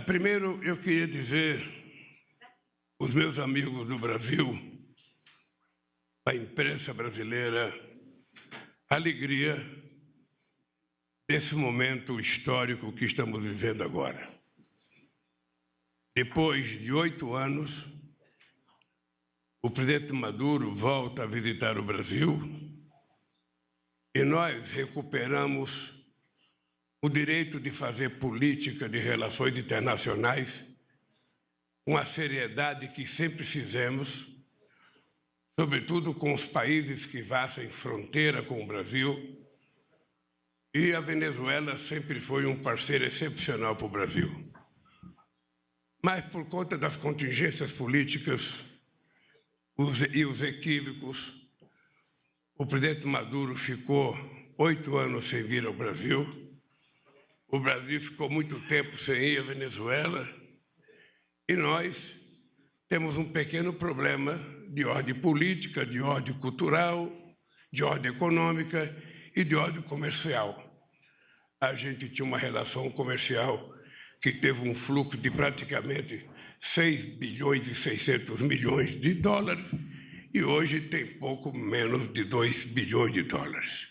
Primeiro, eu queria dizer aos meus amigos do Brasil, à imprensa brasileira, a alegria desse momento histórico que estamos vivendo agora. Depois de 8 anos, o presidente Maduro volta a visitar o Brasil e nós recuperamos o direito de fazer política de relações internacionais com a seriedade que sempre fizemos, sobretudo com os países que fazem fronteira com o Brasil, e a Venezuela sempre foi um parceiro excepcional para o Brasil. Mas, por conta das contingências políticas e os equívocos, o presidente Maduro ficou 8 anos sem vir ao Brasil, o Brasil ficou muito tempo sem ir à Venezuela, e nós temos um pequeno problema de ordem política, de ordem cultural, de ordem econômica e de ordem comercial. A gente tinha uma relação comercial que teve um fluxo de praticamente 6 bilhões e 600 milhões de dólares e hoje tem pouco menos de 2 bilhões de dólares.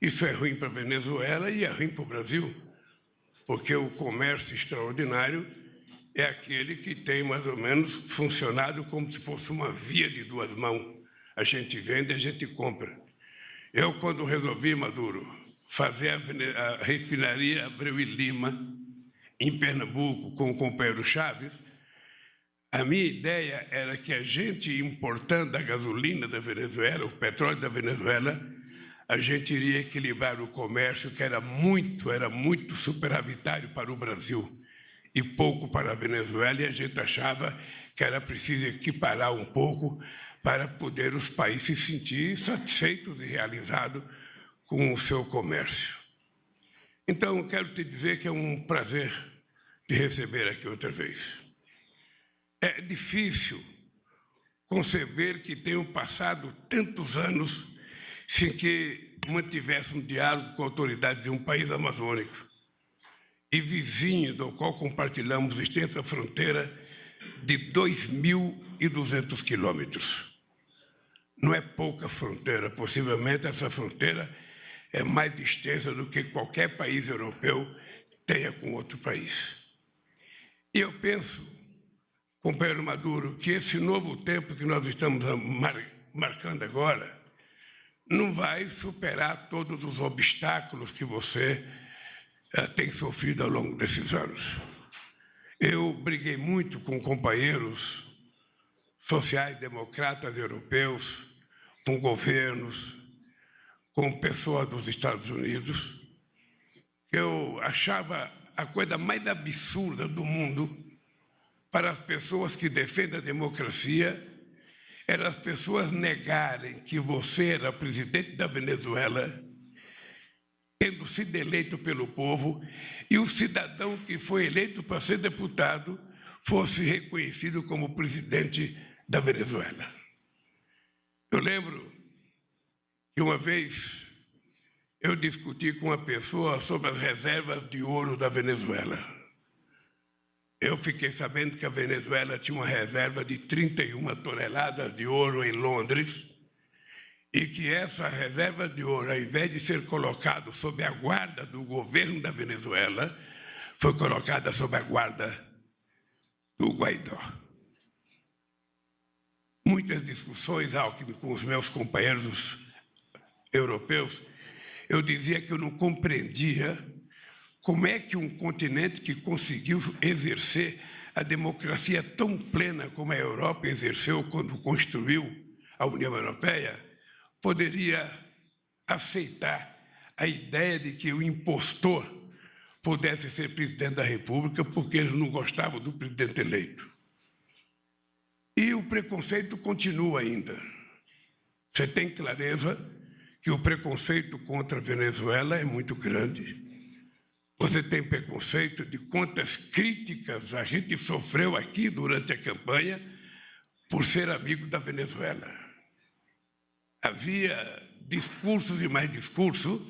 Isso é ruim para a Venezuela e é ruim para o Brasil, porque o comércio extraordinário é aquele que tem mais ou menos funcionado como se fosse uma via de duas mãos. A gente vende e a gente compra. Eu, quando resolvi, Maduro, fazer a refinaria Abreu e Lima, em Pernambuco, com o companheiro Chaves, a minha ideia era que a gente, importando a gasolina da Venezuela, o petróleo da Venezuela, a gente iria equilibrar o comércio, que era muito superavitário para o Brasil e pouco para a Venezuela, e a gente achava que era preciso equiparar um pouco para poder os países se sentir satisfeitos e realizados com o seu comércio. Então, eu quero te dizer que é um prazer te receber aqui outra vez. É difícil conceber que tenham passado tantos anos sem que mantivesse um diálogo com a autoridade de um país amazônico e vizinho do qual compartilhamos extensa fronteira de 2.200 quilômetros. Não é pouca fronteira, possivelmente essa fronteira é mais extensa do que qualquer país europeu tenha com outro país. E eu penso, companheiro Maduro, que esse novo tempo que nós estamos marcando agora não vai superar todos os obstáculos que você tem sofrido ao longo desses anos. Eu briguei muito com companheiros sociais-democratas europeus, com governos, com pessoas dos Estados Unidos. Eu achava a coisa mais absurda do mundo para as pessoas que defendem a democracia era as pessoas negarem que você era presidente da Venezuela, tendo sido eleito pelo povo, e o cidadão que foi eleito para ser deputado fosse reconhecido como presidente da Venezuela. Eu lembro que uma vez eu discuti com uma pessoa sobre as reservas de ouro da Venezuela. Eu fiquei sabendo que a Venezuela tinha uma reserva de 31 toneladas de ouro em Londres, e que essa reserva de ouro, ao invés de ser colocada sob a guarda do governo da Venezuela, foi colocada sob a guarda do Guaidó. Muitas discussões, Alckmin, com os meus companheiros europeus, eu dizia que eu não compreendia como é que um continente que conseguiu exercer a democracia tão plena como a Europa exerceu quando construiu a União Europeia, poderia aceitar a ideia de que o impostor pudesse ser presidente da República porque eles não gostavam do presidente eleito. E o preconceito continua ainda. Você tem clareza que o preconceito contra a Venezuela é muito grande. Você tem preconceito de quantas críticas a gente sofreu aqui durante a campanha por ser amigo da Venezuela. Havia discursos e mais discursos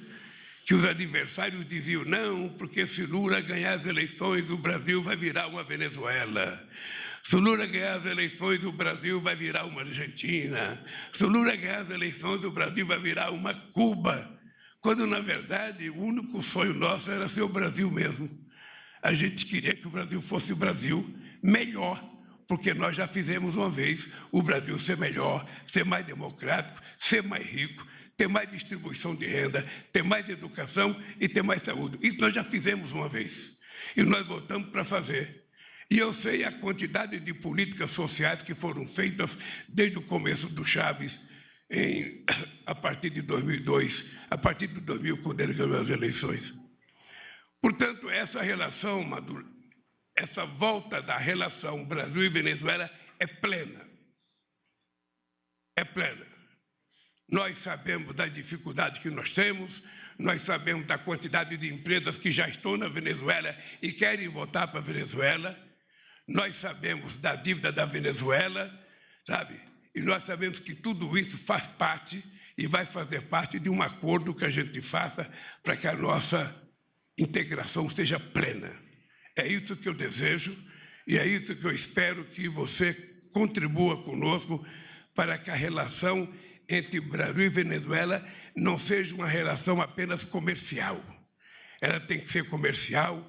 que os adversários diziam, não, porque se Lula ganhar as eleições, o Brasil vai virar uma Venezuela. Se Lula ganhar as eleições, o Brasil vai virar uma Argentina. Se Lula ganhar as eleições, o Brasil vai virar uma Cuba. Quando, na verdade, o único sonho nosso era ser o Brasil mesmo. A gente queria que o Brasil fosse o Brasil melhor, porque nós já fizemos uma vez o Brasil ser melhor, ser mais democrático, ser mais rico, ter mais distribuição de renda, ter mais educação e ter mais saúde. Isso nós já fizemos uma vez. E nós voltamos para fazer. E eu sei a quantidade de políticas sociais que foram feitas desde o começo do Chaves, a partir de 2002, a partir de 2000, quando ele ganhou as eleições. Portanto, essa relação, Maduro, essa volta da relação Brasil e Venezuela é plena. É plena. Nós sabemos da dificuldade que nós temos, nós sabemos da quantidade de empresas que já estão na Venezuela e querem voltar para a Venezuela, nós sabemos da dívida da Venezuela, sabe? E nós sabemos que tudo isso faz parte e vai fazer parte de um acordo que a gente faça para que a nossa integração seja plena. É isso que eu desejo e é isso que eu espero que você contribua conosco para que a relação entre Brasil e Venezuela não seja uma relação apenas comercial. Ela tem que ser comercial,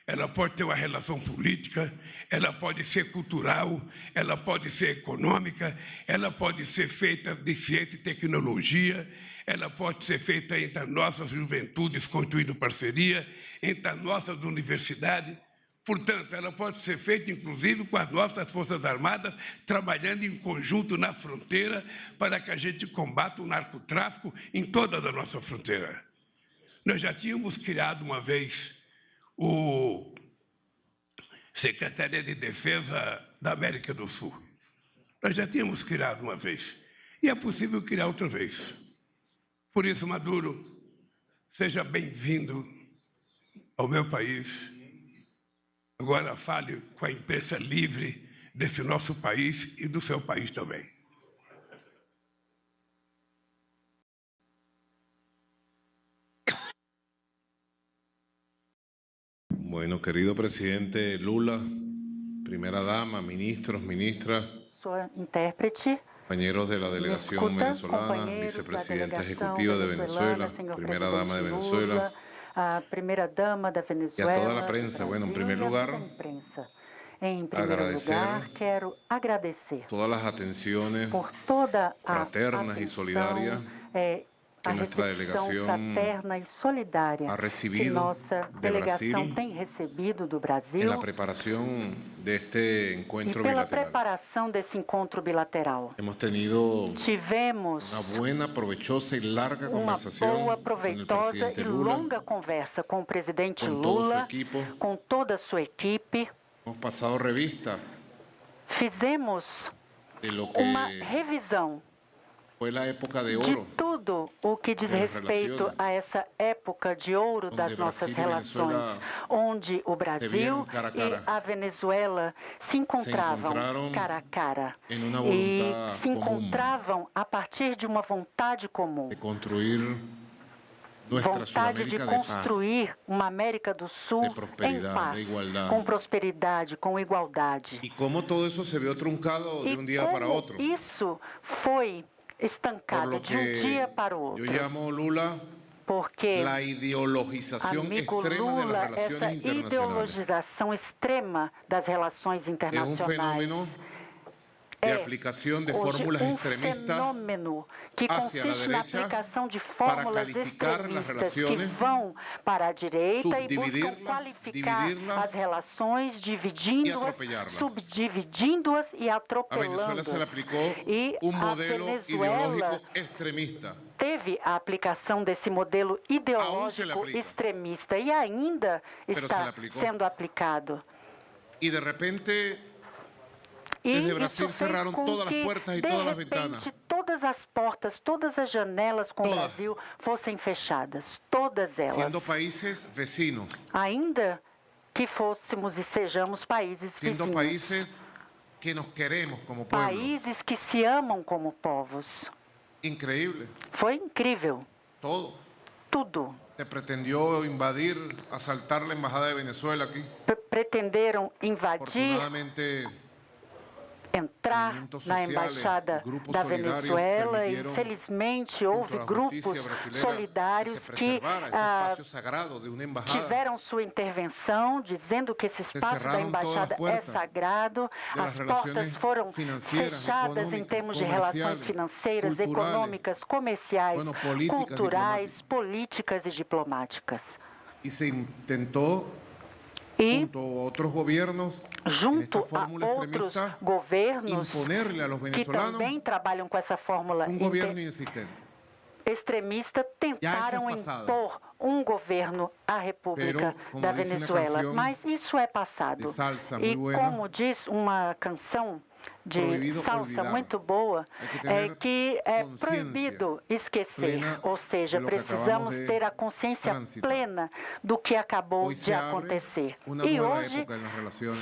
ela pode ter uma relação política, ela pode ser cultural, ela pode ser econômica, ela pode ser feita de ciência e tecnologia, ela pode ser feita entre as nossas juventudes, construindo parceria, entre as nossas universidades. Portanto, ela pode ser feita, inclusive, com as nossas Forças Armadas, trabalhando em conjunto na fronteira para que a gente combata o narcotráfico em toda a nossa fronteira. Nós já tínhamos criado uma vez o Secretaria de Defesa da América do Sul. Nós já tínhamos criado uma vez. E é possível criar outra vez. Por isso, Maduro, seja bem-vindo ao meu país. Agora fale com a imprensa livre desse nosso país e do seu país também. Bueno, querido presidente Lula, primera dama, ministros, ministras, sua intérprete, compañeros de la delegación venezolana, vicepresidenta ejecutiva de Venezuela, primera dama de Venezuela, a primeira dama da Venezuela, y a toda la prensa. Bueno, en primer lugar, quero agradecer todas las atenciones por toda fraternas y solidarias que nuestra delegación fraterna e solidária ha que recibido nossa de delegação Brasil tem recebido do Brasil en la preparación de este e encuentro pela bilateral. preparação desse encontro bilateral. Hemos tenido Tivemos una buena, provechosa y larga uma conversación boa, con el proveitosa presidente e Lula, longa conversa com o presidente con todo su Lula, equipo. com toda a sua equipe. Hemos pasado revista Fizemos de lo que uma revisão fue la época de de oro tudo o que diz das respeito relações, a essa época de ouro onde das nossas Brasil e relações, Venezuela onde o Brasil vieram cara a cara. e a Venezuela se encontravam cara a cara em uma e vontade se comum encontravam a partir de uma vontade comum, de construir nuestra vontade de Sudamérica de paz, construir uma América do Sul de prosperidade, em paz, de igualdade. com prosperidade, com igualdade. y cómo todo eso se vio truncado de E un día para como otro. isso foi Por estancado lo de um que dia para o yo outro, llamo, Lula, porque la ideologización amigo extrema de Lula, las relaciones essa internacionales. ideologização extrema das relações Es un internacionais fenómeno de aplicación de fórmulas extremistas fenômeno que hacia la consiste na derecha aplicação de para fórmulas calificar las extremistas que relaciones, vão para a direita e buscam subdividirlas, qualificar dividirlas as relações, y dividindo-as, atropellarlas. subdividindo-as e A Venezuela se le atropelando-as. aplicó E un a modelo Venezuela ideológico extremista. teve a aplicação desse modelo se le ideológico aplica. extremista e ainda Pero se está le aplicó. sendo aplicado. Y de repente, E desde Brasil isso fez cerraron com todas las que, puertas y de todas las repente, ventanas. todas as portas, todas as janelas com o Todas. Brasil fossem fechadas, todas elas. Siendo países vecinos, Ainda que fôssemos e sejamos países siendo vizinhos, países que nos queremos como pueblo. países que se amam como povos. Increíble, Foi incrível, todo. tudo. Se pretendió invadir, asaltar la embajada de Venezuela aquí. Pretenderam invadir, Afortunadamente, entrar na embaixada da Venezuela e, infelizmente, houve grupos solidários que tiveram sua intervenção, dizendo que esse espaço da embaixada é sagrado. As portas foram fechadas em termos de relações financeiras, econômicas, comerciais, culturais, políticas e diplomáticas. E se tentou, junto a outros governos, junto a outros governos que também trabalham com essa fórmula extremista, tentaram impor um governo à República da Venezuela. Mas isso é passado. E como diz uma canção de salsa muito boa, é que é proibido esquecer, ou seja, precisamos ter a consciência plena do que acabou de acontecer. E hoje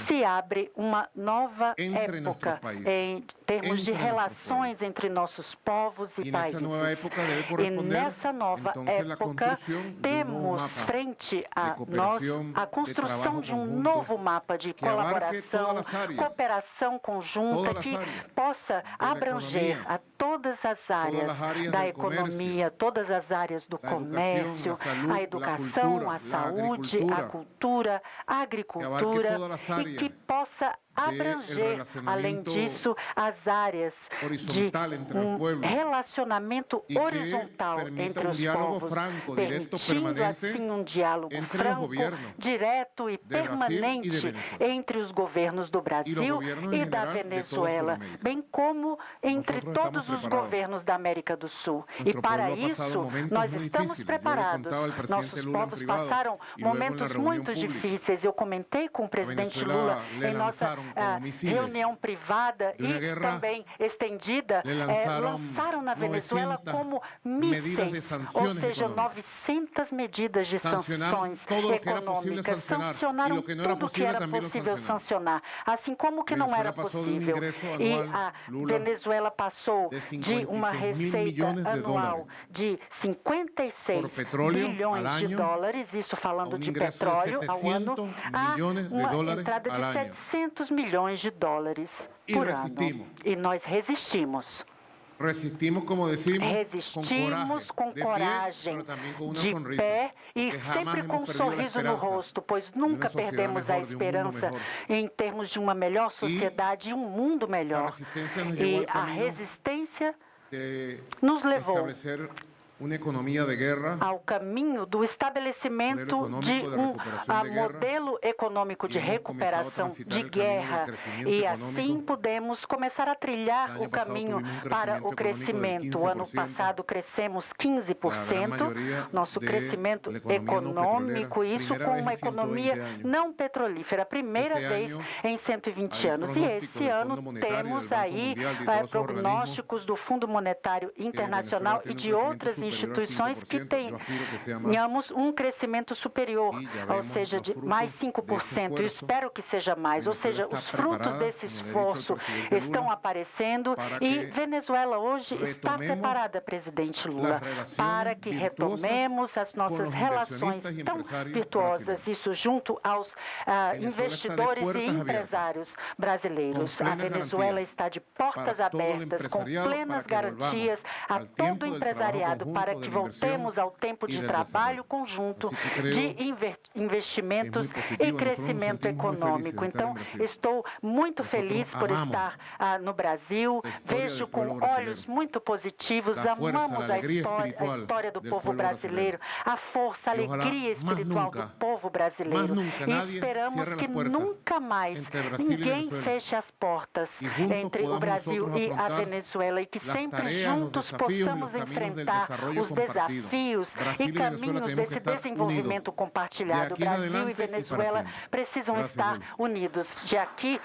se abre uma nova época em termos de relações entre nossos povos e países. E nessa nova época temos frente a nós a construção de um novo mapa de colaboração, cooperação conjunta, que possa abranger a todas as áreas da economia, todas as áreas do comércio, a educação, a saúde, a cultura, a agricultura, e que possa abranger, além disso, as áreas de um relacionamento horizontal entre os povos, permitindo assim um diálogo franco, direto e permanente entre os governos do Brasil e da Venezuela, bem como entre todos os governos da América do Sul. E para isso, nós estamos preparados. Nossos povos passaram momentos muito difíceis. Eu comentei com o presidente Lula em nossa reunião privada e também estendida, lançaram na Venezuela como mísseis, ou seja, 900 medidas de sanções econômicas. Sancionaram tudo que era possível sancionar, assim como que não era possível. E a Venezuela passou de uma receita anual de 56 bilhões de dólares, isso falando de petróleo ao ano, a uma entrada de 700 milhões de dólares por ano. E nós resistimos. Resistimos, como decimos, com coragem, de pé e sempre com um sorriso no rosto, pois nunca perdemos a esperança em termos de uma melhor sociedade e um mundo melhor. E a resistência nos levou uma economia de guerra, ao caminho do estabelecimento de um modelo econômico de recuperação de guerra. E assim podemos começar a trilhar o caminho para o crescimento. O ano passado crescemos 15%, nosso crescimento econômico, isso com uma economia não petrolífera, a primeira vez em 120 anos. E esse ano temos aí prognósticos do Fundo Monetário Internacional e de outras instituições que tenhamos um crescimento superior, ou seja, de mais 5%. Eu espero que seja mais, ou seja, os frutos desse esforço estão aparecendo e Venezuela hoje está preparada, presidente Lula, para que retomemos as nossas relações tão virtuosas, isso junto aos investidores e empresários brasileiros. A Venezuela está de portas abertas, com plenas garantias a todo o empresariado, para que voltemos ao tempo de trabalho conjunto, de investimentos e crescimento econômico. Então, estou muito feliz por estar no Brasil, vejo com olhos muito positivos, amamos a história do povo brasileiro, a força, a alegria espiritual do povo brasileiro. E esperamos que nunca mais ninguém feche as portas entre o Brasil e a Venezuela e que sempre juntos possamos enfrentar os desafios e caminhos desse desenvolvimento compartilhado. Brasil e Venezuela precisam estar unidos de aqui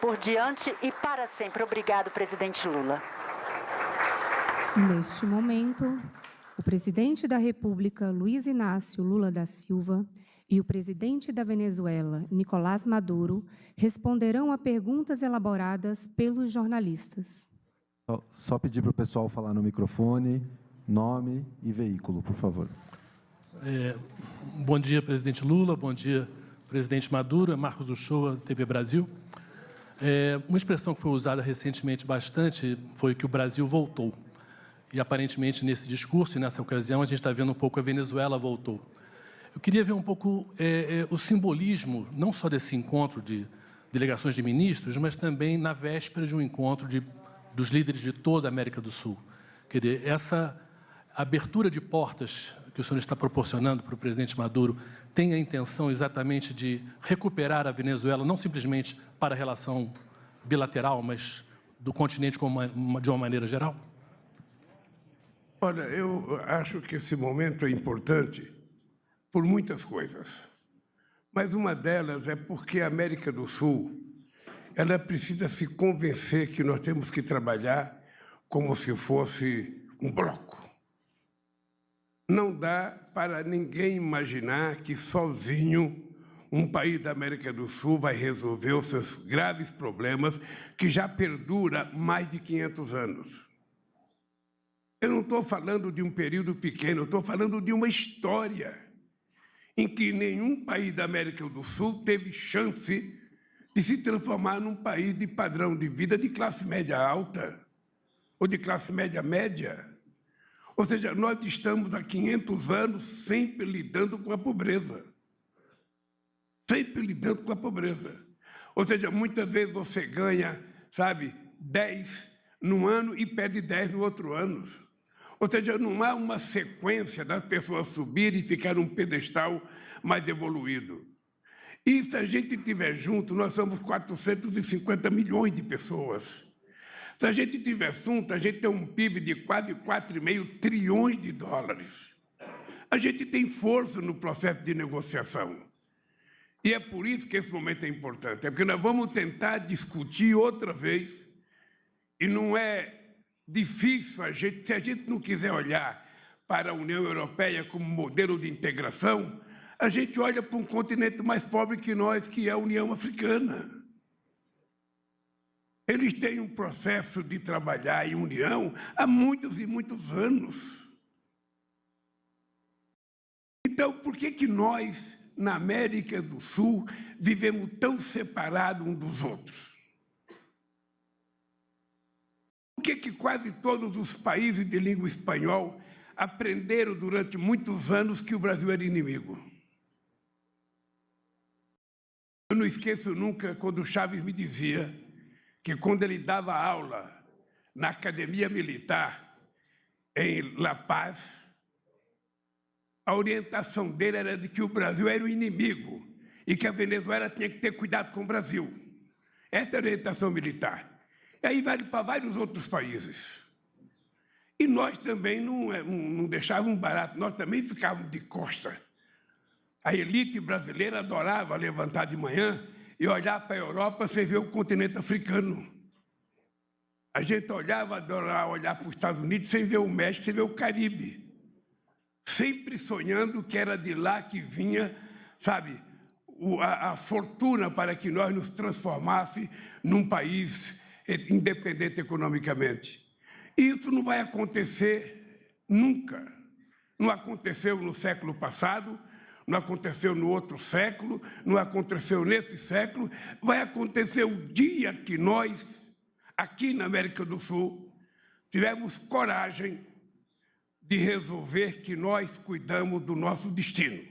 por diante e para sempre. Obrigado, presidente Lula. Neste momento, o presidente da República, Luiz Inácio Lula da Silva, e o presidente da Venezuela, Nicolás Maduro, responderão a perguntas elaboradas pelos jornalistas. Só pedir para o pessoal falar no microfone, nome e veículo, por favor. Bom dia, presidente Lula. Bom dia, presidente Maduro. Marcos Uchoa, TV Brasil. Uma expressão que foi usada recentemente bastante foi que o Brasil voltou. E, aparentemente, nesse discurso e nessa ocasião, a gente está vendo um pouco a Venezuela voltou. Eu queria ver um pouco o simbolismo, não só desse encontro de delegações de ministros, mas também na véspera de um encontro dos líderes de toda a América do Sul. Quer dizer, essa abertura de portas que o senhor está proporcionando para o presidente Maduro tem a intenção exatamente de recuperar a Venezuela, não simplesmente para a relação bilateral, mas do continente de uma maneira geral? Olha, eu acho que esse momento é importante por muitas coisas, mas uma delas é porque a América do Sul ela precisa se convencer que nós temos que trabalhar como se fosse um bloco. Não dá para ninguém imaginar que sozinho um país da América do Sul vai resolver os seus graves problemas que já perduram mais de 500 anos. Eu não estou falando de um período pequeno, eu estou falando de uma história em que nenhum país da América do Sul teve chance de se transformar num país de padrão de vida de classe média alta ou de classe média média. Ou seja, nós estamos há 500 anos sempre lidando com a pobreza. Sempre lidando com a pobreza. Ou seja, muitas vezes você ganha, 10 num ano e perde 10 no outro ano. Ou seja, não há uma sequência das pessoas subirem e ficar num pedestal mais evoluído. E se a gente estiver junto, nós somos 450 milhões de pessoas. Se a gente tiver assunto, a gente tem um PIB de quase 4,5 trilhões de dólares. A gente tem força no processo de negociação. E é por isso que esse momento é importante. É porque nós vamos tentar discutir outra vez, e não é difícil, se a gente não quiser olhar para a União Europeia como modelo de integração, a gente olha para um continente mais pobre que nós, que é a União Africana. Eles têm um processo de trabalhar em união há muitos e muitos anos. Então, por que nós, na América do Sul, vivemos tão separados uns dos outros? Por que quase todos os países de língua espanhol aprenderam durante muitos anos que o Brasil era inimigo? Eu não esqueço nunca quando o Chaves me dizia que quando ele dava aula na Academia Militar em La Paz, a orientação dele era de que o Brasil era o inimigo e que a Venezuela tinha que ter cuidado com o Brasil. Essa é a orientação militar. E aí vale para vários outros países. E nós também não deixávamos barato, nós também ficávamos de costa. A elite brasileira adorava levantar de manhã e olhar para a Europa sem ver o continente africano. A gente adorava olhar para os Estados Unidos sem ver o México, sem ver o Caribe. Sempre sonhando que era de lá que vinha, a fortuna para que nós nos transformasse num país independente economicamente. Isso não vai acontecer nunca. Não aconteceu no século passado, não aconteceu no outro século, não aconteceu nesse século. Vai acontecer o dia que nós, aqui na América do Sul, tivermos coragem de resolver que nós cuidamos do nosso destino.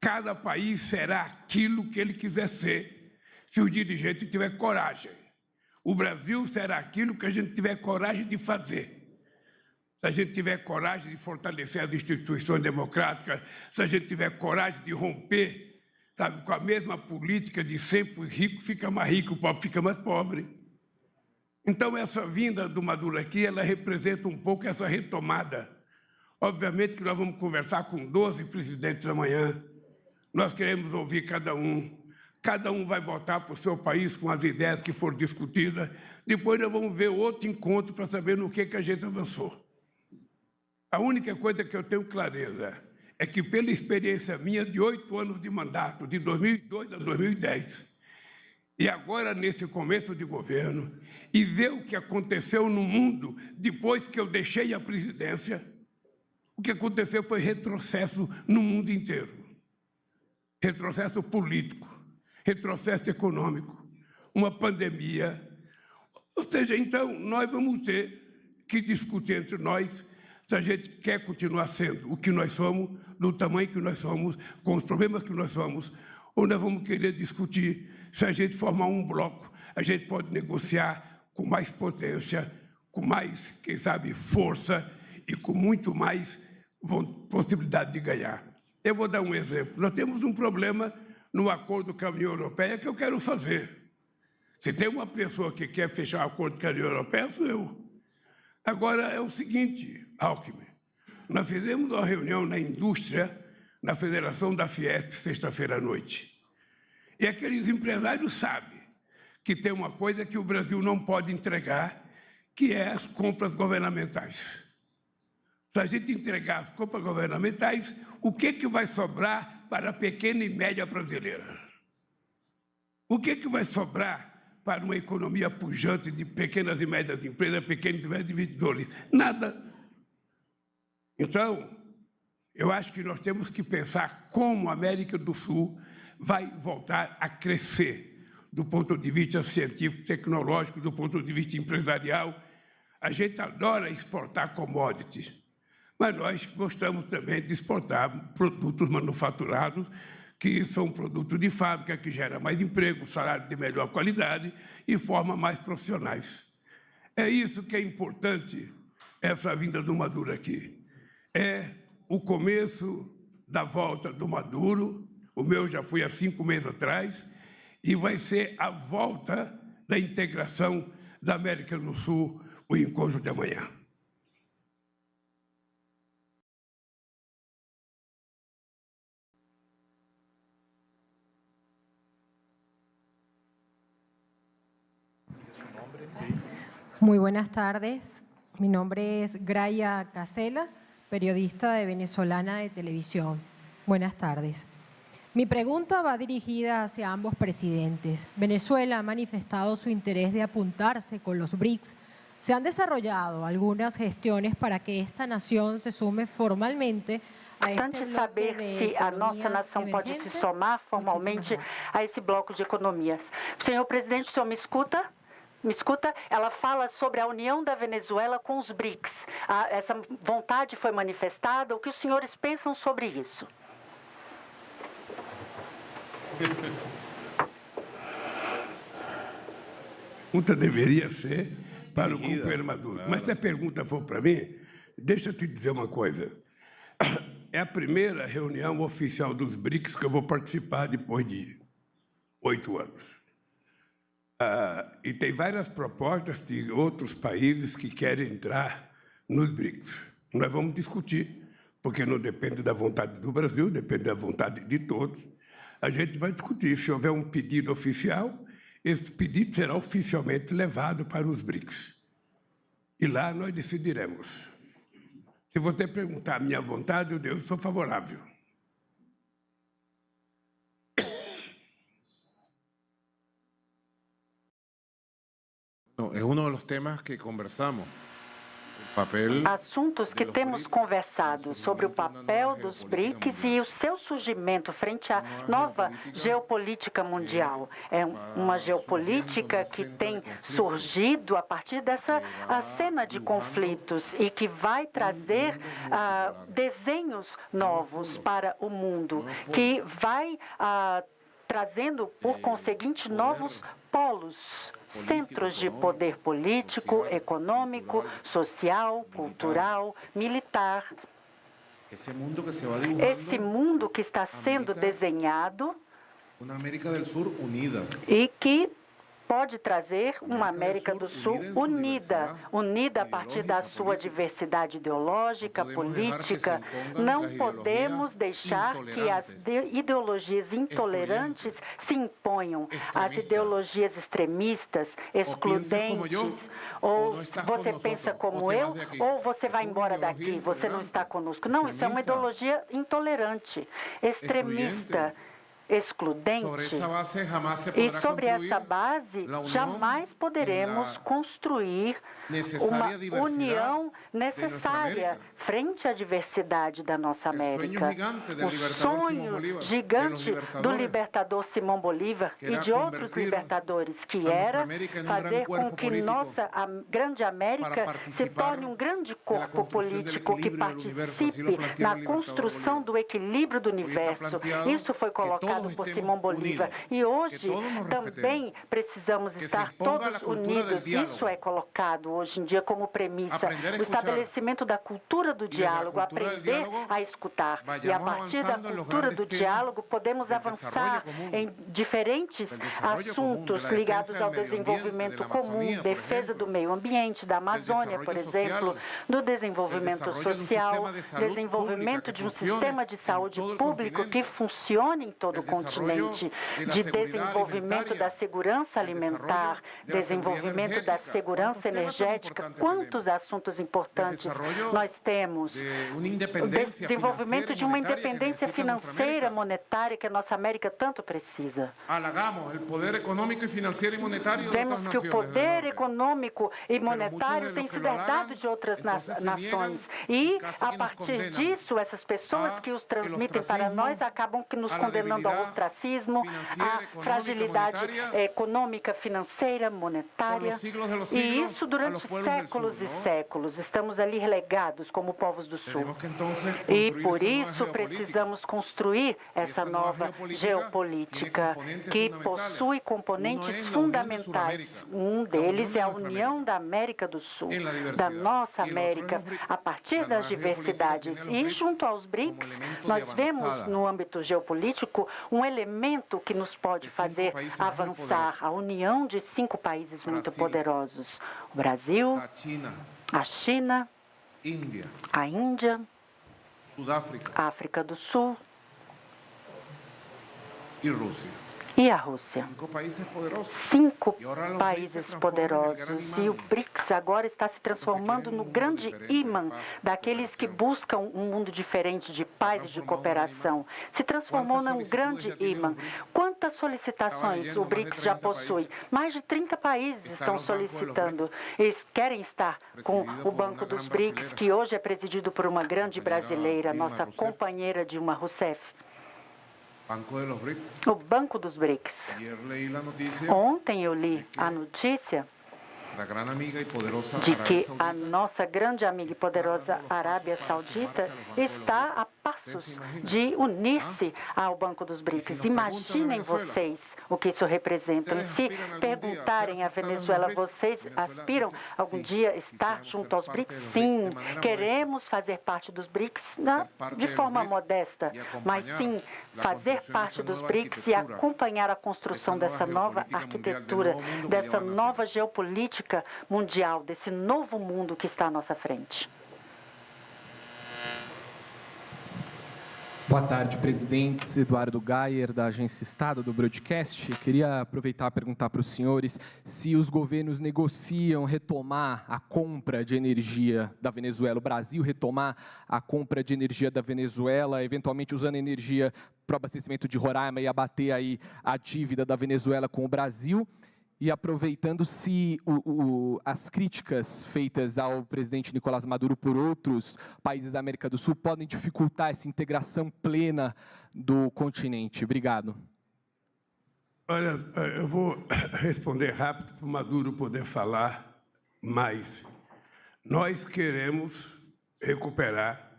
Cada país será aquilo que ele quiser ser, se o dirigente tiver coragem. O Brasil será aquilo que a gente tiver coragem de fazer. Se a gente tiver coragem de fortalecer as instituições democráticas, se a gente tiver coragem de romper, com a mesma política de sempre o rico fica mais rico, o pobre fica mais pobre. Então, essa vinda do Maduro aqui, ela representa um pouco essa retomada. Obviamente que nós vamos conversar com 12 presidentes amanhã. Nós queremos ouvir cada um. Cada um vai votar para o seu país com as ideias que foram discutidas. Depois nós vamos ver outro encontro para saber no que a gente avançou. A única coisa que eu tenho clareza é que, pela experiência minha de 8 anos de mandato, de 2002 a 2010, e agora nesse começo de governo, e ver o que aconteceu no mundo depois que eu deixei a presidência, O que aconteceu foi retrocesso no mundo inteiro. Retrocesso político, retrocesso econômico, uma pandemia. Ou seja, então, nós vamos ter que discutir entre nós se a gente quer continuar sendo o que nós somos, do tamanho que nós somos, com os problemas que nós somos, ou nós vamos querer discutir se a gente formar um bloco, a gente pode negociar com mais potência, com mais, quem sabe, força e com muito mais possibilidade de ganhar. Eu vou dar um exemplo. Nós temos um problema no acordo com a União Europeia que eu quero fazer. Se tem uma pessoa que quer fechar o acordo com a União Europeia, sou eu. Agora, é o seguinte, Alckmin, nós fizemos uma reunião na indústria, na Federação da Fiesp, sexta-feira à noite. E aqueles empresários sabem que tem uma coisa que o Brasil não pode entregar, que é as compras governamentais. Se a gente entregar as compras governamentais, o que vai sobrar para a pequena e média brasileira? O que vai sobrar para uma economia pujante de pequenas e médias empresas, pequenos e médios investidores? Nada. Então, eu acho que nós temos que pensar como a América do Sul vai voltar a crescer do ponto de vista científico, tecnológico, do ponto de vista empresarial. A gente adora exportar commodities, mas nós gostamos também de exportar produtos manufaturados, que são produtos de fábrica, que geram mais emprego, salário de melhor qualidade e formam mais profissionais. É isso que é importante, essa vinda do Maduro aqui. É o começo da volta do Maduro, o meu já foi há 5 meses atrás, e vai ser a volta da integração da América do Sul, o encontro de amanhã. Muy buenas tardes. Mi nombre es Graia Casela, periodista de Venezolana de Televisión. Buenas tardes. Mi pregunta va dirigida hacia ambos presidentes. Venezuela ha manifestado su interés de apuntarse con los BRICS. ¿Se han desarrollado algunas gestiones para que esta nación se sume formalmente a este bloque de se a nossa nação pode se somar formalmente a esse bloco de economias? Senhor presidente, o senhor me escuta? Me escuta? Ela fala sobre a união da Venezuela com os BRICS. Essa vontade foi manifestada. O que os senhores pensam sobre isso? A pergunta deveria ser para o companheiro Maduro. Claro. Mas se a pergunta for para mim, deixa eu te dizer uma coisa. É a primeira reunião oficial dos BRICS que eu vou participar depois de 8 anos. E tem várias propostas de outros países que querem entrar nos BRICS. Nós vamos discutir, porque não depende da vontade do Brasil, depende da vontade de todos. A gente vai discutir. Se houver um pedido oficial, esse pedido será oficialmente levado para os BRICS. E lá nós decidiremos. Se você perguntar a minha vontade, eu sou favorável. No, es uno de los temas que conversamos. Assuntos que temos conversado sobre o papel dos BRICS e o seu surgimento frente à nova geopolítica mundial. É uma geopolítica que tem surgido a partir dessa cena de conflitos e que vai trazer desenhos novos para o mundo, que vai trazendo, por conseguinte, novos polos, centros de poder político, econômico, social, cultural, militar. Esse mundo que está sendo desenhado e que pode trazer uma América do Sul unida, unida a partir da sua diversidade ideológica, política. Não podemos deixar que as ideologias intolerantes se imponham, as ideologias extremistas, excludentes. Ou você pensa como eu, ou você vai embora daqui, você não está conosco. Não, isso é uma ideologia intolerante, extremista. excludente. E sobre essa base, jamais poderemos construir uma união necessária frente à diversidade da nossa América. O sonho gigante do libertador Simão Bolívar e de outros libertadores, que era fazer com que nossa grande América se torne um grande corpo político que participe na construção do equilíbrio do universo. Isso foi colocado por Simão Bolívar. E hoje também precisamos estar todos unidos. Isso é colocado hoje em dia como premissa. O estabelecimento da cultura do diálogo, aprender a escutar. E a partir da cultura do diálogo, podemos avançar em diferentes assuntos ligados ao desenvolvimento comum, defesa do meio ambiente, da Amazônia, por exemplo, do desenvolvimento social, desenvolvimento de um sistema de saúde público que funcione em todo o continente, de desenvolvimento da segurança alimentar, desenvolvimento da segurança energética. Quantos assuntos importantes nós temos? O desenvolvimento de uma independência financeira, monetária, que a nossa América tanto precisa. Vemos que o poder econômico e monetário tem sido herdado de outras nações. E, a partir disso, essas pessoas que os transmitem para nós acabam nos condenando ao ostracismo, à fragilidade econômica, financeira, monetária. E isso durante séculos e séculos. Estamos ali relegados como povos do Sul. E, por isso, precisamos construir essa nova geopolítica que possui componentes fundamentais. Um deles é a união da América do Sul, da nossa América, a partir das diversidades. E, junto aos BRICS, nós vemos no âmbito geopolítico um elemento que nos pode fazer avançar, a união de 5 países muito poderosos. O Brasil, a China, a Índia, a África do Sul e a Rússia. 5 países poderosos. E o BRICS agora está se transformando no grande imã daqueles que buscam um mundo diferente de paz e de cooperação. Se transformou num grande imã. Quantas solicitações o BRICS já possui? Mais de 30 países estão solicitando. Eles querem estar com o Banco dos BRICS, que hoje é presidido por uma grande brasileira, nossa companheira Dilma Rousseff. O Banco dos BRICS. Ontem eu li a notícia de que a nossa grande amiga e poderosa Arábia Saudita está a passos de unir-se ao Banco dos BRICS. Imaginem vocês o que isso representa. E se perguntarem à Venezuela, vocês aspiram algum dia estar junto aos BRICS? Sim, queremos fazer parte dos BRICS de forma modesta, mas sim fazer parte dos BRICS e acompanhar a construção dessa nova arquitetura, dessa nova geopolítica mundial, desse novo mundo que está à nossa frente. Boa tarde, presidentes. Eduardo Gayer, da Agência Estado, do Broadcast. Queria aproveitar e perguntar para os senhores se os governos negociam retomar a compra de energia da Venezuela, o Brasil retomar a compra de energia da Venezuela, eventualmente usando energia para o abastecimento de Roraima e abater aí a dívida da Venezuela com o Brasil. E aproveitando se as críticas feitas ao presidente Nicolás Maduro por outros países da América do Sul podem dificultar essa integração plena do continente. Obrigado. Olha, eu vou responder rápido para o Maduro poder falar mais. Nós queremos recuperar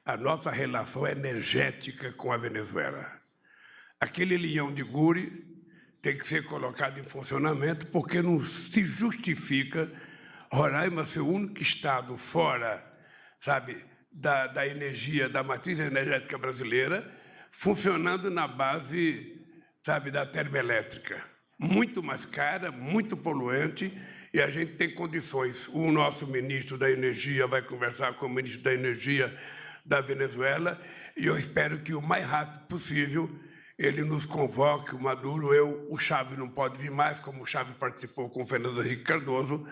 a nossa relação energética com a Venezuela. Aquele leão de Guri tem que ser colocado em funcionamento, porque não se justifica Roraima ser o único estado fora, sabe, da energia, da matriz energética brasileira, funcionando na base, sabe, da termoelétrica. Muito mais cara, muito poluente, e a gente tem condições. O nosso ministro da Energia vai conversar com o ministro da Energia da Venezuela, e eu espero que o mais rápido possível ele nos convoque, o Maduro, o Chávez não pode vir mais, como o Chávez participou com o Fernando Henrique Cardoso,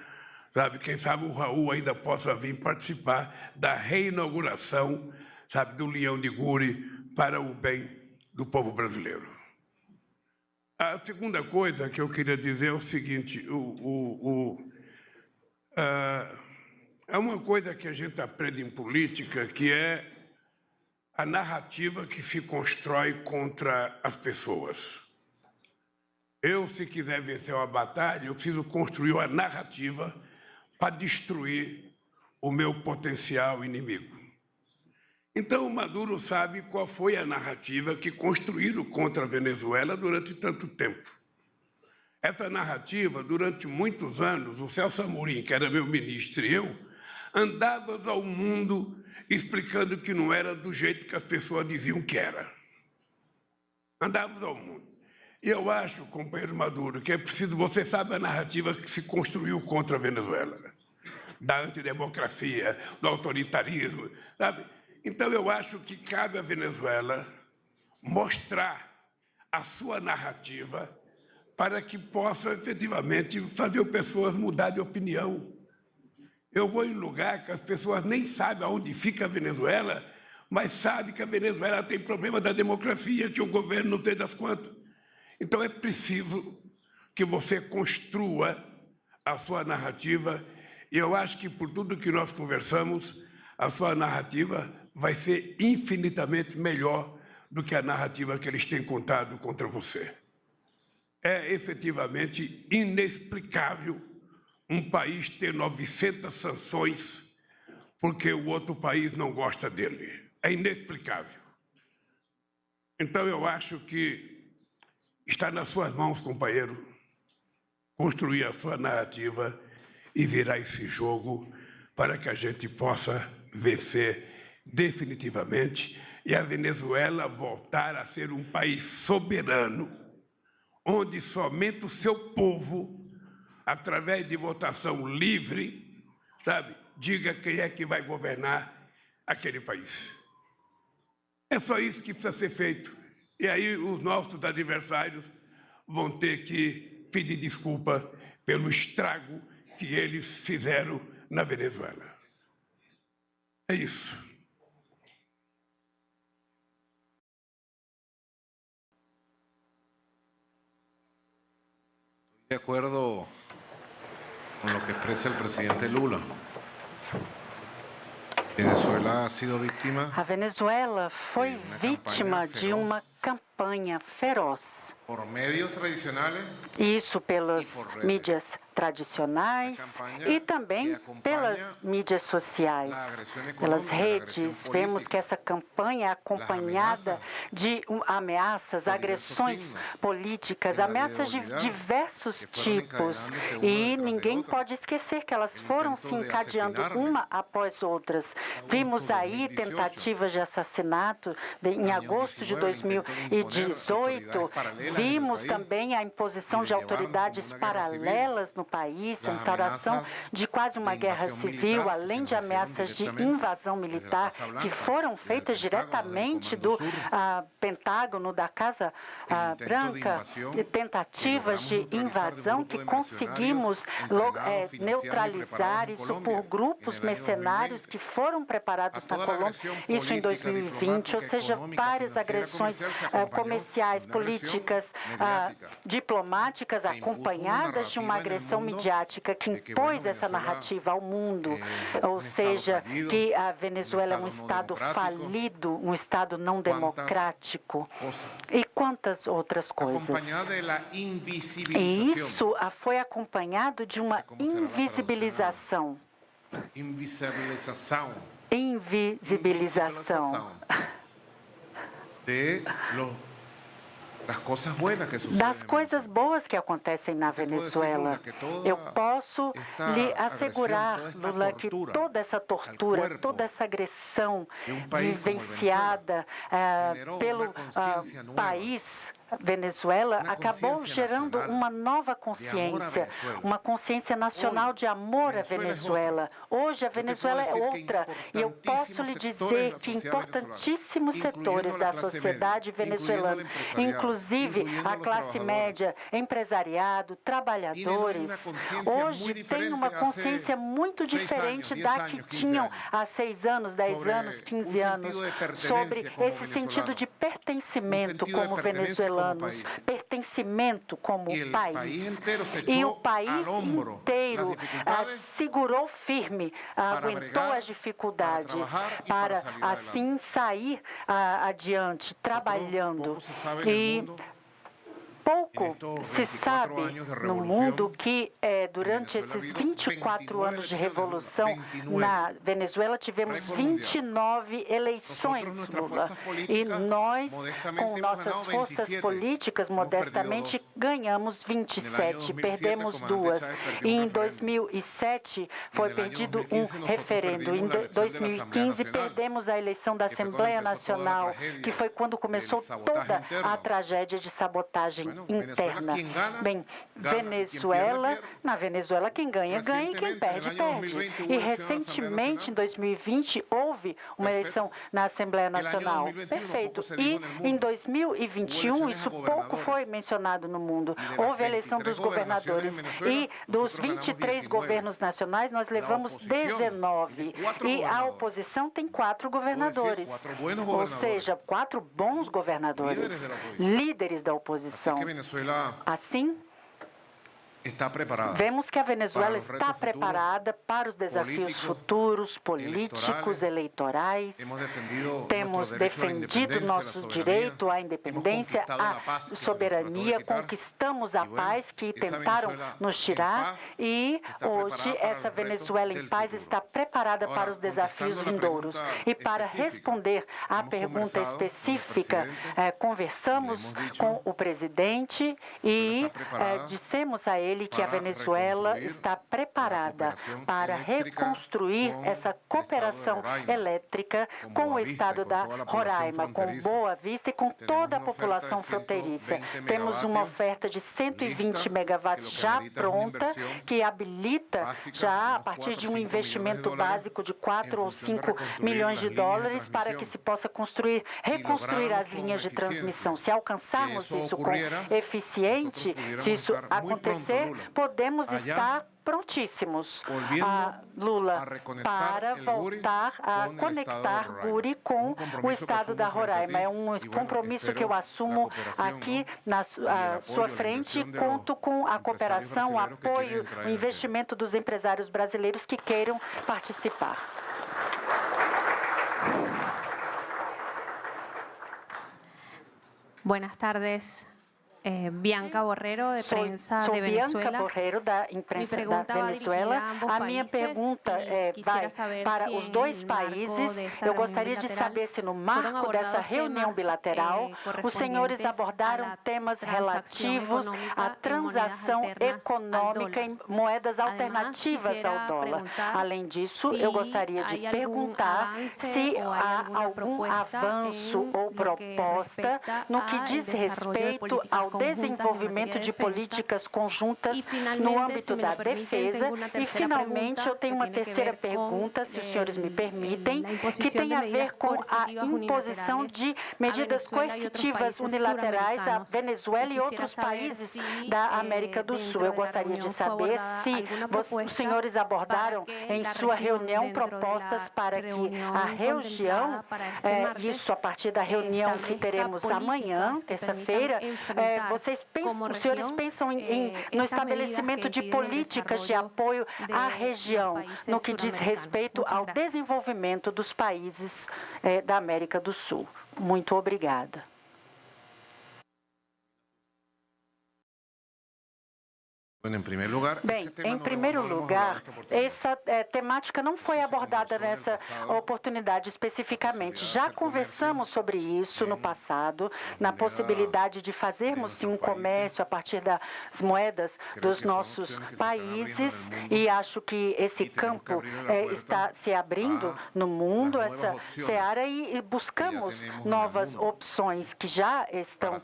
sabe? Quem sabe o Raul ainda possa vir participar da reinauguração, sabe, do Leão de Guri para o bem do povo brasileiro. A segunda coisa que eu queria dizer é o seguinte, é uma coisa que a gente aprende em política, que é a narrativa que se constrói contra as pessoas. Eu, se quiser vencer uma batalha, eu preciso construir uma narrativa para destruir o meu potencial inimigo. Então, o Maduro sabe qual foi a narrativa que construíram contra a Venezuela durante tanto tempo. Essa narrativa, durante muitos anos, o Celso Amorim, que era meu ministro, e eu, andávamos ao mundo explicando que não era do jeito que as pessoas diziam que era. Andávamos ao mundo. E eu acho, companheiro Maduro, que é preciso... Você sabe a narrativa que se construiu contra a Venezuela, da antidemocracia, do autoritarismo, sabe? Então, eu acho que cabe à Venezuela mostrar a sua narrativa para que possa, efetivamente, fazer pessoas mudar de opinião. Eu vou em lugar que as pessoas nem sabem aonde fica a Venezuela, mas sabem que a Venezuela tem problema da democracia, que o governo não tem das contas. Então, é preciso que você construa a sua narrativa, e eu acho que, por tudo que nós conversamos, a sua narrativa vai ser infinitamente melhor do que a narrativa que eles têm contado contra você. É efetivamente inexplicável um país ter 900 sanções porque o outro país não gosta dele. É inexplicável. Então, eu acho que está nas suas mãos, companheiro, construir a sua narrativa e virar esse jogo para que a gente possa vencer definitivamente e a Venezuela voltar a ser um país soberano, onde somente o seu povo, através de votação livre, sabe, diga quem é que vai governar aquele país. É só isso que precisa ser feito. E aí os nossos adversários vão ter que pedir desculpa pelo estrago que eles fizeram na Venezuela. É isso. De acuerdo con lo que expresa el presidente Lula. Venezuela ha sido víctima. A Venezuela foi vítima de uma campanha feroz. Por medios tradicionais. Isso pelas mídias tradicionais e também pelas mídias sociais, pelas redes. Vemos que essa campanha é acompanhada de ameaças, agressões políticas, ameaças de diversos tipos. E ninguém pode esquecer que elas foram se encadeando uma após outras. Vimos aí tentativas de assassinato em agosto de 2018. Vimos também a imposição de autoridades paralelas no país, a instauração de quase uma guerra civil, além de ameaças de invasão militar que foram feitas diretamente do Pentágono, da Casa Branca, tentativas de invasão que conseguimos neutralizar isso por grupos mercenários que foram preparados na Colômbia, isso em 2020, ou seja, várias agressões comerciais, políticas, diplomáticas, acompanhadas de uma agressão midiática que impôs essa narrativa ao mundo, ou seja, que a Venezuela é um Estado falido, um Estado não democrático, e quantas outras coisas. E isso foi acompanhado de uma invisibilização. Invisibilização. Das coisas boas que acontecem na Venezuela. Eu posso lhe assegurar, Lula, que toda essa tortura, toda essa agressão vivenciada pelo país Venezuela acabou gerando uma nova consciência, uma consciência nacional de amor à Venezuela. Hoje a Venezuela é outra, e eu posso lhe dizer que importantíssimos setores da sociedade venezuelana, inclusive a classe média, empresariado, trabalhadores, hoje têm uma consciência muito diferente da que tinham há 6 anos, 10 anos, 15 anos, sobre esse sentido de pertencimento como venezuelano. venezuelanos pertencimento como país. E o país inteiro segurou firme, aguentou as dificuldades para assim sair adiante, trabalhando. E pouco se sabe no mundo que durante esses 24 anos de revolução na Venezuela tivemos 29 eleições, Lula. E nós, com nossas forças políticas, modestamente, ganhamos 27, perdemos 2. E em 2007 foi perdido um referendo. Em 2015 perdemos a eleição da Assembleia Nacional, que foi quando começou toda a tragédia de sabotagem interna. Bem, Venezuela, na Venezuela quem ganha, ganha e quem perde, perde. E recentemente, em 2020, houve uma eleição na Assembleia Nacional. Perfeito. E em 2021, isso pouco foi mencionado no mundo. Houve a eleição dos governadores. E dos 23 governos nacionais, nós levamos 19. E a oposição tem 4 governadores. Ou seja, 4 bons governadores, líderes da oposição. Assim, vemos que a Venezuela está preparada para os desafios futuros, políticos, eleitorais. Temos defendido nosso direito à independência, à soberania, conquistamos a paz que tentaram nos tirar e hoje essa Venezuela em paz está preparada para os desafios vindouros. E para responder à pergunta específica, conversamos com o presidente e dissemos a ele que a Venezuela está preparada para reconstruir essa cooperação elétrica com o estado da Roraima, com Boa Vista e com toda a população fronteiriça. Temos uma oferta de 120 megawatts já pronta, que habilita já a partir de um investimento básico de 4 ou 5 milhões de dólares para que se possa reconstruir as linhas de transmissão. Se alcançarmos isso com eficiente, se isso acontecer, podemos estar prontíssimos, Lula, para voltar a conectar Guri com o estado da Roraima. É um compromisso que eu assumo aqui na sua frente e conto com a cooperação, o apoio, o investimento dos empresários brasileiros que queiram participar. Buenas tardes. Bianca Borrero, de Prensa de Venezuela. Bianca Borrero, da imprensa da Venezuela. A minha pergunta vai para os dois países. Eu gostaria de saber se, no marco dessa reunião bilateral, os senhores abordaram temas relativos à transação econômica em moedas alternativas ao dólar. Além disso, eu gostaria de perguntar se há algum avanço ou proposta no que diz respeito ao desenvolvimento de políticas conjuntas no âmbito da defesa. E, finalmente, eu tenho uma terceira pergunta, se os senhores me permitem, que tem a ver com a imposição de medidas coercitivas unilaterais à Venezuela e outros países da América do Sul. Eu gostaria de saber se os senhores abordaram em sua reunião propostas para que a região, isso a partir da reunião que teremos amanhã, terça-feira, os senhores pensam no estabelecimento de políticas de apoio à região, no que diz respeito ao desenvolvimento dos países da América do Sul. Muito obrigada. Bem, em primeiro lugar, essa temática não foi abordada nessa oportunidade especificamente. Já conversamos sobre isso no passado, na possibilidade de fazermos sim um comércio a partir das moedas dos nossos países, e acho que esse campo está se abrindo no mundo, essa seara, e buscamos novas opções que já estão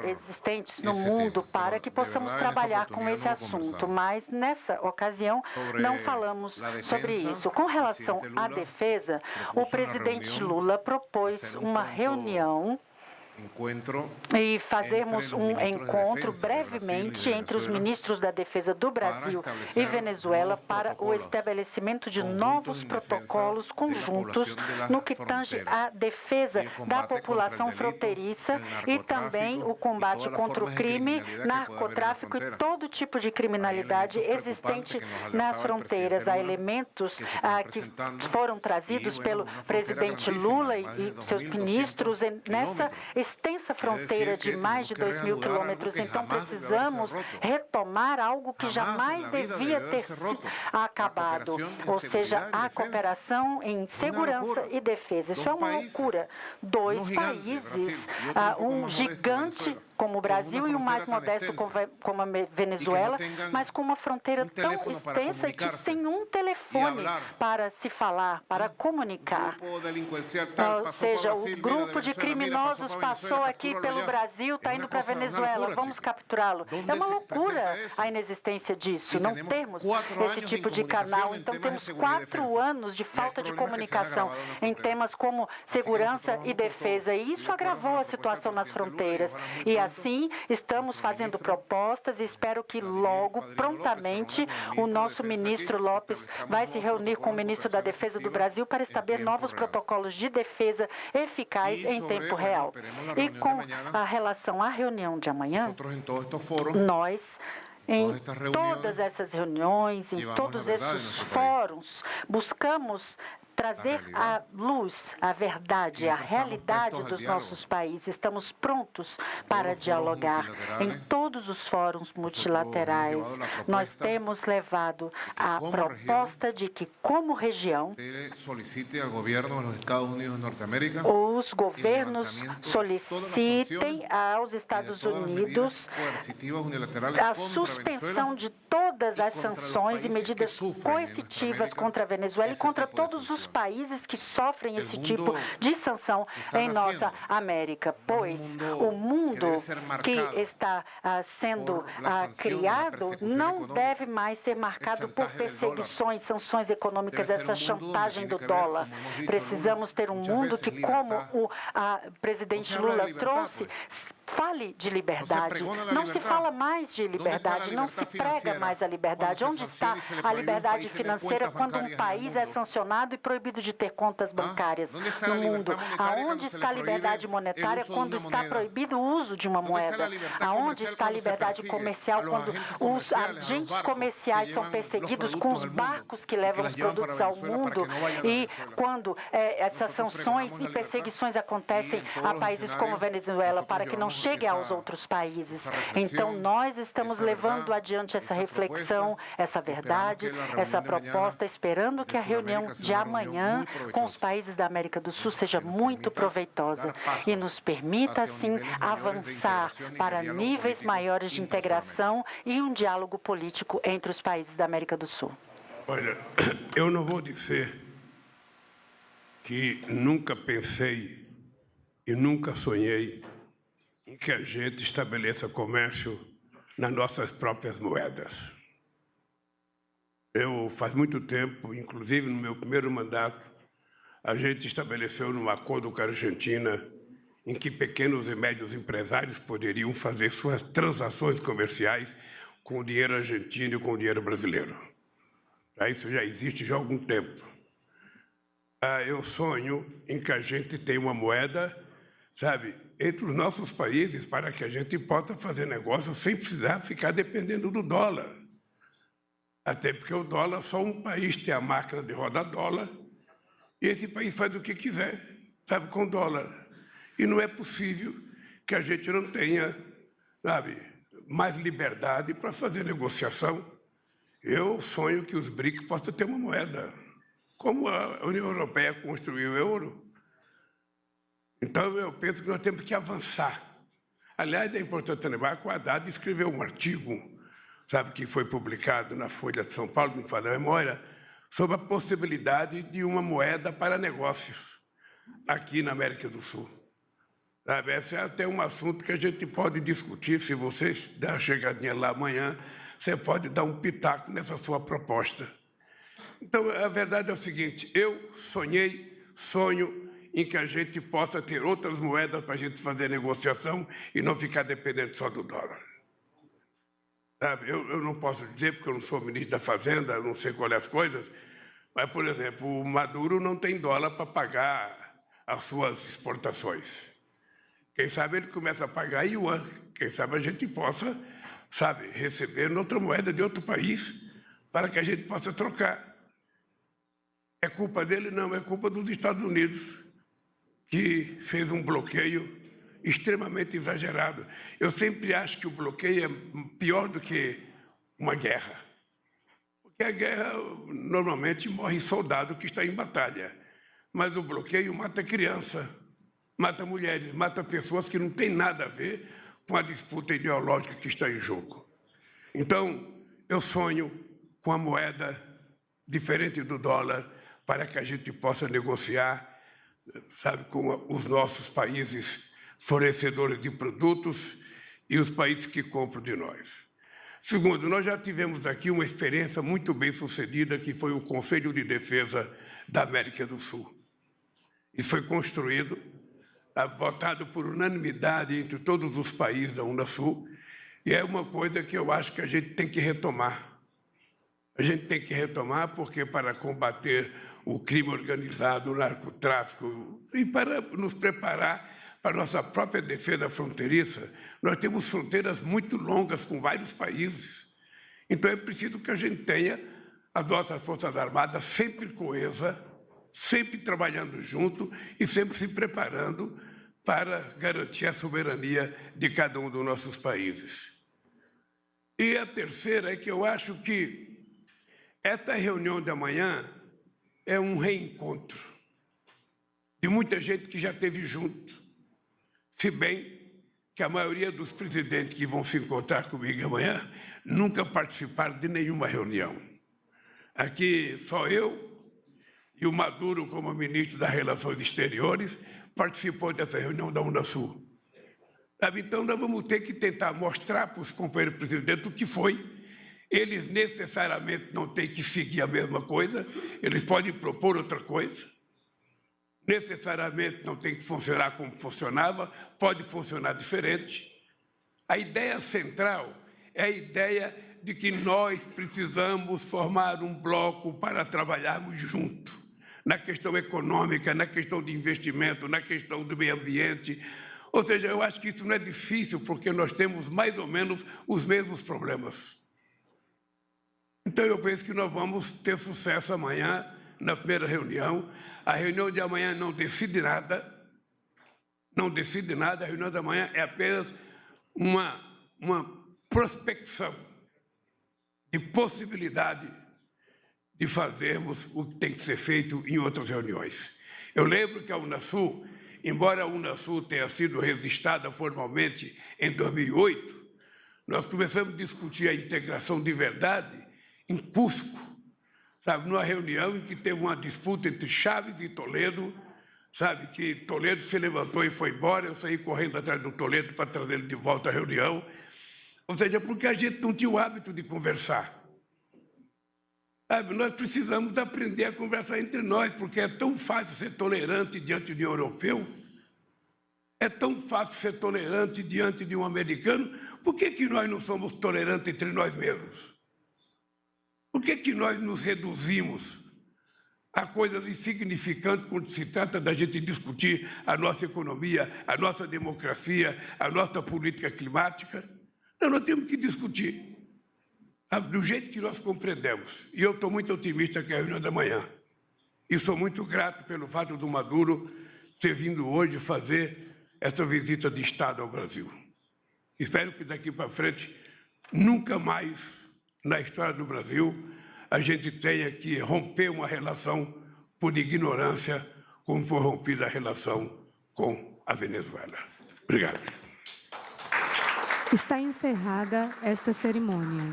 existentes no mundo para que possamos trabalhar com esse assunto, mas nessa ocasião não falamos sobre isso. Com relação à defesa, o presidente Lula propôs uma reunião e fazermos encontro brevemente entre os ministros da Defesa do Brasil e Venezuela para o estabelecimento de novos protocolos conjuntos no que tange à defesa da população fronteiriça e também o combate contra o crime, narcotráfico e todo tipo de criminalidade existente nas fronteiras. Há elementos que foram trazidos pelo presidente Lula e seus ministros nessa extensa fronteira de mais de 2.000 quilômetros. Então, precisamos retomar algo que jamais devia ter acabado, ou seja, a cooperação em segurança e defesa. Isso é uma loucura. Dois países, um gigante como o Brasil e o mais modesto como a Venezuela, mas com uma fronteira tão extensa e que sem um telefone para se falar, para comunicar. Ou seja, o grupo de criminosos passou aqui pelo Brasil, está indo para a Venezuela, vamos capturá-lo. É uma loucura a inexistência disso, não temos esse tipo de canal. Então, temos 4 anos de falta de comunicação em temas como segurança e defesa, e isso agravou a situação nas fronteiras. E assim, estamos fazendo propostas e espero que logo, prontamente, o nosso ministro Lopes vai se reunir com o ministro da Defesa do Brasil para estabelecer novos protocolos de defesa eficazes em tempo real. E com a relação à reunião de amanhã, nós, em todas essas reuniões, em todos esses fóruns, buscamos trazer à luz a verdade, a realidade dos nossos países. Estamos prontos para dialogar em todos os fóruns multilaterais. Nós temos levado a proposta de que, como região, os governos solicitem aos Estados Unidos a suspensão de todas as sanções e medidas coercitivas contra a Venezuela e contra todos os países que sofrem esse tipo de sanção em nossa América, pois o mundo que está sendo criado não deve mais ser marcado por perseguições, sanções econômicas, essa chantagem do dólar. Precisamos ter um mundo que, como o presidente Lula trouxe, fale de liberdade. Não se fala mais de liberdade, não se prega mais a liberdade. Onde está a liberdade financeira quando um país é sancionado e proibido de ter contas bancárias no mundo? Aonde está a liberdade monetária quando está proibido o uso de uma moeda? Aonde está a liberdade comercial quando os agentes comerciais são perseguidos com os barcos que levam os produtos ao mundo e quando essas sanções e perseguições acontecem a países como a Venezuela para que não chegue aos outros países. Então, nós estamos levando adiante essa reflexão, essa verdade, essa proposta, esperando que a reunião de amanhã com os países da América do Sul seja muito proveitosa e nos permita, assim, avançar para níveis maiores de integração e um diálogo político entre os países da América do Sul. Olha, eu não vou dizer que nunca pensei e nunca sonhei em que a gente estabeleça comércio nas nossas próprias moedas. Faz muito tempo, inclusive no meu primeiro mandato, a gente estabeleceu um acordo com a Argentina em que pequenos e médios empresários poderiam fazer suas transações comerciais com o dinheiro argentino e com o dinheiro brasileiro. Isso já existe já há algum tempo. Eu sonho em que a gente tenha uma moeda, sabe, entre os nossos países para que a gente possa fazer negócio sem precisar ficar dependendo do dólar. Até porque o dólar, só um país tem a máquina de rodar dólar e esse país faz o que quiser, sabe, com dólar. E não é possível que a gente não tenha, sabe, mais liberdade para fazer negociação. Eu sonho que os BRICS possam ter uma moeda, como a União Europeia construiu o euro. Então, eu penso que nós temos que avançar. Aliás, é importante lembrar que o Haddad escreveu um artigo, sabe, que foi publicado na Folha de São Paulo, me falha a memória, sobre a possibilidade de uma moeda para negócios aqui na América do Sul. Sabe, esse é até um assunto que a gente pode discutir. Se vocês der uma chegadinha lá amanhã, você pode dar um pitaco nessa sua proposta. Então, a verdade é o seguinte, eu sonhei, sonho em que a gente possa ter outras moedas para a gente fazer negociação e não ficar dependendo só do dólar. Sabe, eu não posso dizer, porque eu não sou ministro da Fazenda, eu não sei qual é as coisas, mas, por exemplo, o Maduro não tem dólar para pagar as suas exportações. Quem sabe ele começa a pagar em yuan, quem sabe a gente possa, sabe, receber outra moeda de outro país para que a gente possa trocar. É culpa dele? Não, é culpa dos Estados Unidos, que fez um bloqueio extremamente exagerado. Eu sempre acho que o bloqueio é pior do que uma guerra. Porque a guerra, normalmente, morre soldado que está em batalha. Mas o bloqueio mata criança, mata mulheres, mata pessoas que não têm nada a ver com a disputa ideológica que está em jogo. Então, eu sonho com a moeda diferente do dólar para que a gente possa negociar, sabe, com os nossos países fornecedores de produtos e os países que compram de nós. Segundo, nós já tivemos aqui uma experiência muito bem sucedida, que foi o Conselho de Defesa da América do Sul. Isso foi construído, votado por unanimidade entre todos os países da Unasul, e é uma coisa que eu acho que a gente tem que retomar. A gente tem que retomar porque para combater o crime organizado, o narcotráfico e para nos preparar para a nossa própria defesa fronteiriça, nós temos fronteiras muito longas com vários países. Então é preciso que a gente tenha as nossas Forças Armadas sempre coesas, sempre trabalhando junto e sempre se preparando para garantir a soberania de cada um dos nossos países. E a terceira é que eu acho que esta reunião de amanhã é um reencontro de muita gente que já esteve junto, se bem que a maioria dos presidentes que vão se encontrar comigo amanhã nunca participaram de nenhuma reunião. Aqui só eu e o Maduro, como ministro das Relações Exteriores, participou dessa reunião da Unasul. Então, nós vamos ter que tentar mostrar para os companheiros presidentes o que foi. Eles necessariamente não têm que seguir a mesma coisa, eles podem propor outra coisa. Necessariamente não tem que funcionar como funcionava, pode funcionar diferente. A ideia central é a ideia de que nós precisamos formar um bloco para trabalharmos juntos, na questão econômica, na questão de investimento, na questão do meio ambiente. Ou seja, eu acho que isso não é difícil, porque nós temos mais ou menos os mesmos problemas. Então, eu penso que nós vamos ter sucesso amanhã, na primeira reunião. A reunião de amanhã não decide nada, a reunião de amanhã é apenas uma prospecção de possibilidade de fazermos o que tem que ser feito em outras reuniões. Eu lembro que a Unasul, embora a Unasul tenha sido registrada formalmente em 2008, nós começamos a discutir a integração de verdade em Cusco, sabe, numa reunião em que teve uma disputa entre Chaves e Toledo, sabe, que Toledo se levantou e foi embora, eu saí correndo atrás do Toledo para trazer ele de volta à reunião. Ou seja, porque a gente não tinha o hábito de conversar. Sabe, nós precisamos aprender a conversar entre nós, porque é tão fácil ser tolerante diante de um europeu, é tão fácil ser tolerante diante de um americano. Por que nós não somos tolerantes entre nós mesmos? Por que nós nos reduzimos a coisas insignificantes quando se trata da gente discutir a nossa economia, a nossa democracia, a nossa política climática? Não, nós temos que discutir do jeito que nós compreendemos. E eu estou muito otimista com a reunião da manhã. E sou muito grato pelo fato do Maduro ter vindo hoje fazer essa visita de Estado ao Brasil. Espero que daqui para frente, nunca mais na história do Brasil, a gente tenha que romper uma relação por ignorância, como foi rompida a relação com a Venezuela. Obrigado. Está encerrada esta cerimônia.